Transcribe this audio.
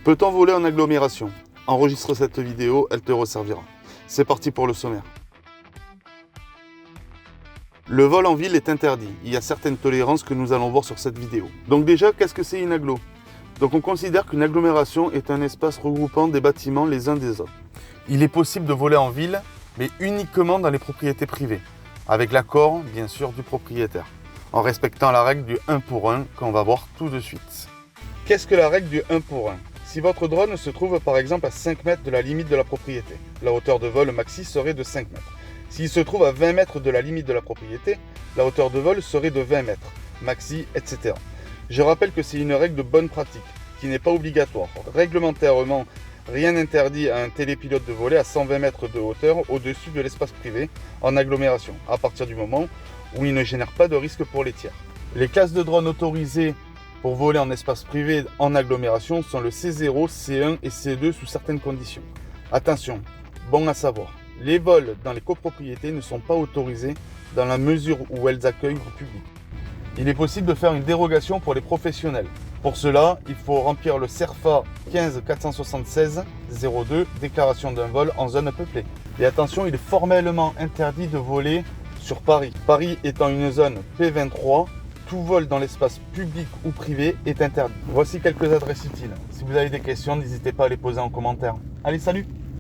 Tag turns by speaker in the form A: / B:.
A: Peut-on voler en agglomération? Enregistre cette vidéo, elle te resservira. C'est parti pour le sommaire. Le vol en ville est interdit. Il y a certaines tolérances que nous allons voir sur cette vidéo. Donc déjà, qu'est-ce que c'est une agglo? Donc on considère qu'une agglomération est un espace regroupant des bâtiments les uns des autres. Il est possible de voler en ville, mais uniquement dans les propriétés privées, avec l'accord, bien sûr, du propriétaire, en respectant la règle du 1 pour 1 qu'on va voir tout de suite. Qu'est-ce que la règle du 1 pour 1? Si votre drone se trouve par exemple à 5 mètres de la limite de la propriété, la hauteur de vol maxi serait de 5 mètres. S'il se trouve à 20 mètres de la limite de la propriété, la hauteur de vol serait de 20 mètres, maxi, etc. Je rappelle que c'est une règle de bonne pratique, qui n'est pas obligatoire. Réglementairement, rien n'interdit à un télépilote de voler à 120 mètres de hauteur au-dessus de l'espace privé en agglomération, à partir du moment où il ne génère pas de risque pour les tiers. Les classes de drones autorisées pour voler en espace privé en agglomération sont le C0, C1 et C2 sous certaines conditions. Attention, bon à savoir, les vols dans les copropriétés ne sont pas autorisés dans la mesure où elles accueillent du public. Il est possible de faire une dérogation pour les professionnels. Pour cela, il faut remplir le CERFA 15 476 02, déclaration d'un vol en zone peuplée. Et attention, il est formellement interdit de voler sur Paris. Paris étant une zone P23, tout vol dans l'espace public ou privé est interdit. Voici quelques adresses utiles. Si vous avez des questions, n'hésitez pas à les poser en commentaire. Allez, salut!